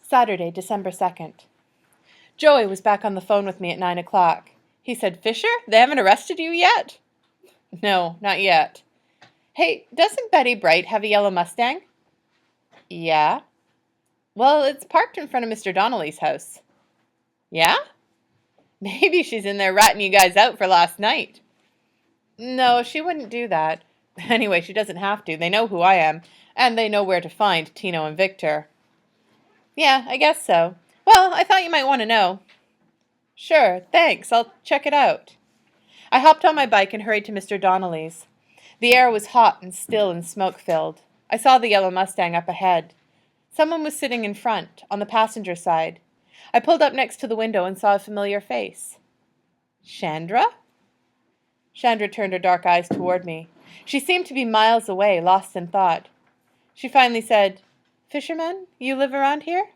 Saturday, December 2nd. Joey was back on the phone with me at 9 o'clock. He said, "Fisher, they haven't arrested you yet?" "No, not yet." "Hey, doesn't Betty Bright have a yellow Mustang?" "Yeah." "Well, it's parked in front of Mr. Donnelly's house." "Yeah?" "Maybe she's in there ratting you guys out for last night." "No, she wouldn't do that. Anyway, she doesn't have to. They know who I am, and they know where to find Tino and Victor." "Yeah, I guess so. Well, I thought you might want to know." "Sure, thanks. I'll check it out." I hopped on my bike and hurried to Mr. Donnelly's. The air was hot and still and smoke-filled. I saw the yellow Mustang up ahead. Someone was sitting in front, on the passenger side. I pulled up next to the window and saw a familiar face. "Chandra?" Chandra turned her dark eyes toward me. She seemed to be miles away, lost in thought. She finally said, "Fisherman, you live around here?"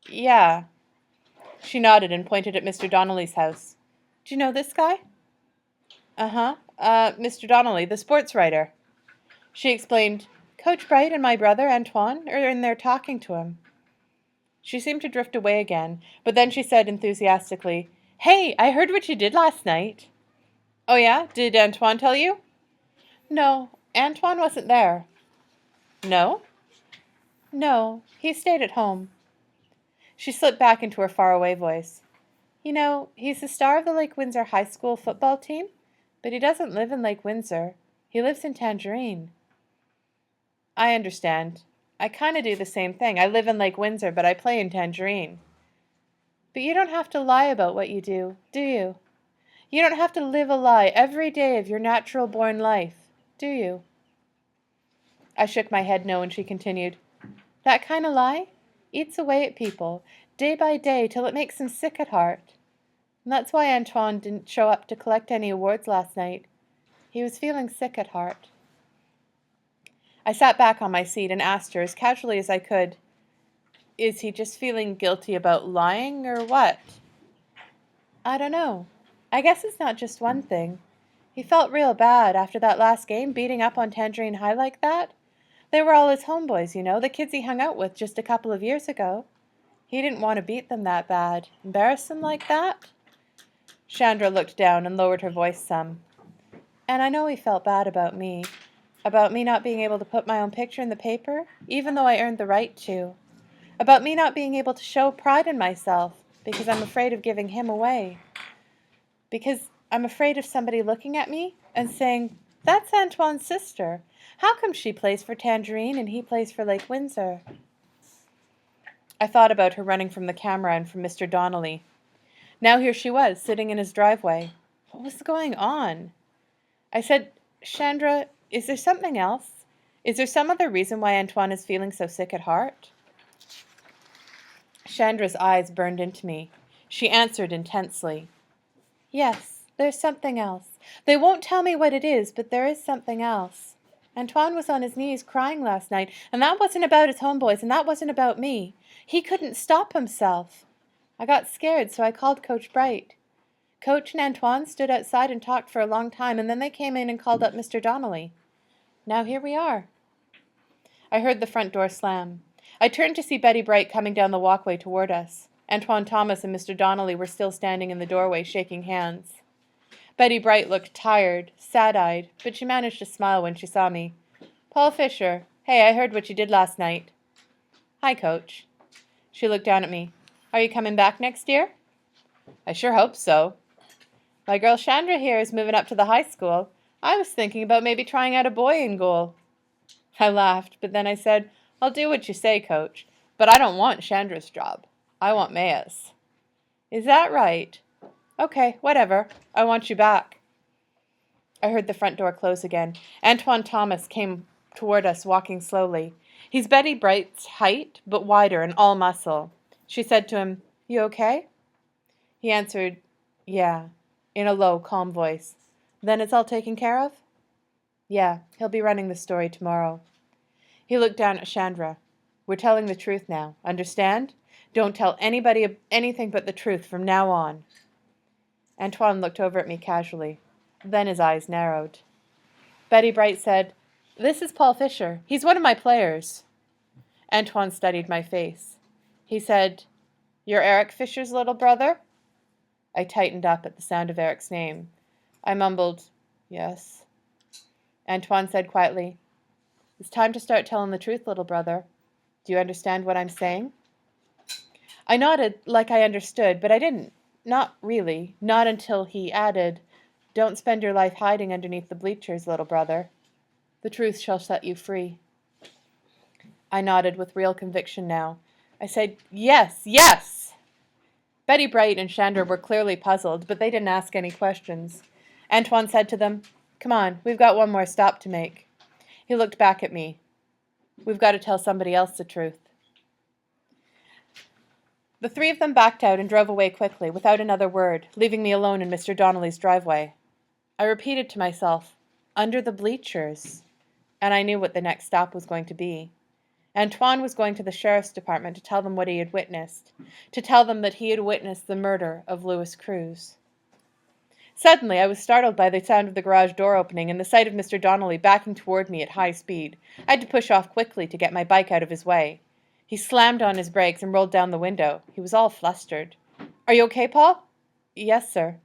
"Yeah." She nodded and pointed at Mr. Donnelly's house. "Do you know this guy?" "Uh-huh. Mr. Donnelly, the sports writer." She explained, "Coach Bright and my brother, Antoine, are in there talking to him." She seemed to drift away again, but then she said enthusiastically, "Hey, I heard what you did last night." "Oh yeah? Did Antoine tell you?" "No, Antoine wasn't there." "No?" "No, he stayed at home." She slipped back into her faraway voice. "You know, he's the star of the Lake Windsor High School football team, but he doesn't live in Lake Windsor. He lives in Tangerine." "I understand. I kind of do the same thing. I live in Lake Windsor, but I play in Tangerine." "But you don't have to lie about what you do you? You don't have to live a lie every day of your natural-born life, do you?" I shook my head no, and she continued, "That kind of lie eats away at people, day by day, till it makes them sick at heart. And that's why Antoine didn't show up to collect any awards last night. He was feeling sick at heart." I sat back on my seat and asked her as casually as I could, "Is he just feeling guilty about lying, or what?" "I don't know. I guess it's not just one thing. He felt real bad after that last game, beating up on Tangerine High like that. They were all his homeboys, you know, the kids he hung out with just a couple of years ago. He didn't want to beat them that bad. Embarrass them like that." Chandra looked down and lowered her voice some. "And I know he felt bad about me not being able to put my own picture in the paper, even though I earned the right to. About me not being able to show pride in myself, because I'm afraid of giving him away. Because I'm afraid of somebody looking at me and saying, 'That's Antoine's sister. How come she plays for Tangerine and he plays for Lake Windsor?'" I thought about her running from the camera and from Mr. Donnelly. Now here she was, sitting in his driveway. What was going on? I said, "Chandra, is there something else? Is there some other reason why Antoine is feeling so sick at heart?" Chandra's eyes burned into me. She answered intensely, "Yes, there's something else. They won't tell me what it is, but there is something else. Antoine was on his knees crying last night, and that wasn't about his homeboys, and that wasn't about me. He couldn't stop himself. I got scared, so I called Coach Bright. Coach and Antoine stood outside and talked for a long time, and then they came in and called up Mr. Donnelly. Now here we are." I heard the front door slam. I turned to see Betty Bright coming down the walkway toward us. Antoine Thomas and Mr. Donnelly were still standing in the doorway, shaking hands. Betty Bright looked tired, sad-eyed, but she managed to smile when she saw me. "Paul Fisher. Hey, I heard what you did last night." "Hi, Coach." She looked down at me. "Are you coming back next year?" "I sure hope so." "My girl Chandra here is moving up to the high school. I was thinking about maybe trying out a boy in goal." I laughed, but then I said, "I'll do what you say, Coach, but I don't want Chandra's job. I want Maya's." "Is that right?" "Okay, whatever. I want you back." I heard the front door close again. Antoine Thomas came toward us, walking slowly. He's Betty Bright's height, but wider and all muscle. She said to him, "You okay?" He answered, "Yeah," in a low, calm voice. "Then it's all taken care of?" "Yeah, he'll be running the story tomorrow." He looked down at Chandra. "We're telling the truth now. Understand? Don't tell anybody anything but the truth from now on." Antoine looked over at me casually. Then his eyes narrowed. Betty Bright said, "This is Paul Fisher. He's one of my players." Antoine studied my face. He said, "You're Eric Fisher's little brother?" I tightened up at the sound of Eric's name. I mumbled, "Yes." Antoine said quietly, "It's time to start telling the truth, little brother. Do you understand what I'm saying?" I nodded like I understood, but I didn't. Not really. Not until he added, "Don't spend your life hiding underneath the bleachers, little brother. The truth shall set you free." I nodded with real conviction now. I said, "Yes, yes!" Betty Bright and Chandra were clearly puzzled, but they didn't ask any questions. Antoine said to them, "Come on, we've got one more stop to make." He looked back at me. "We've got to tell somebody else the truth." The three of them backed out and drove away quickly, without another word, leaving me alone in Mr. Donnelly's driveway. I repeated to myself, "Under the bleachers," and I knew what the next stop was going to be. Antoine was going to the sheriff's department to tell them what he had witnessed, to tell them that he had witnessed the murder of Louis Cruz. Suddenly, I was startled by the sound of the garage door opening and the sight of Mr. Donnelly backing toward me at high speed. I had to push off quickly to get my bike out of his way. He slammed on his brakes and rolled down the window. He was all flustered. "Are you okay, Paul?" "Yes, sir."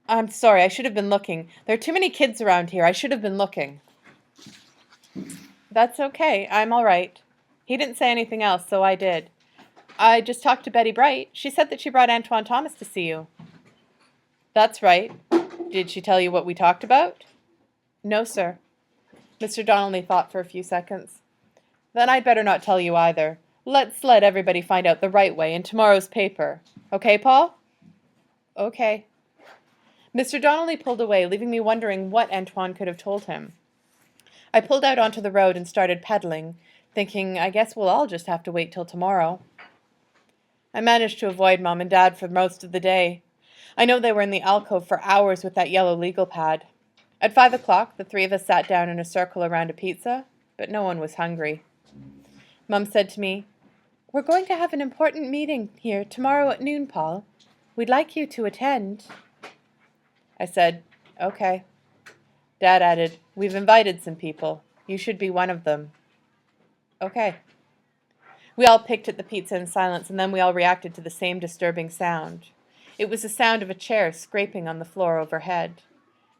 "I'm sorry, I should have been looking. There are too many kids around here. I should have been looking." "That's okay. I'm all right." He didn't say anything else, so I did. "I just talked to Betty Bright. She said that she brought Antoine Thomas to see you." "That's right. Did she tell you what we talked about?" "No, sir." Mr. Donnelly thought for a few seconds. "Then I'd better not tell you either. Let's let everybody find out the right way in tomorrow's paper. Okay, Paul?" "Okay." Mr. Donnelly pulled away, leaving me wondering what Antoine could have told him. I pulled out onto the road and started pedaling, thinking, I guess we'll all just have to wait till tomorrow. I managed to avoid Mom and Dad for most of the day. I know they were in the alcove for hours with that yellow legal pad. At 5 o'clock, the three of us sat down in a circle around a pizza, but no one was hungry. Mom said to me, "We're going to have an important meeting here tomorrow at noon, Paul. We'd like you to attend." I said, "Okay." Dad added, "We've invited some people. You should be one of them." "Okay." We all picked at the pizza in silence, and then we all reacted to the same disturbing sound. It was the sound of a chair scraping on the floor overhead.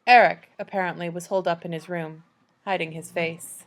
Eric, apparently, was holed up in his room, hiding his face.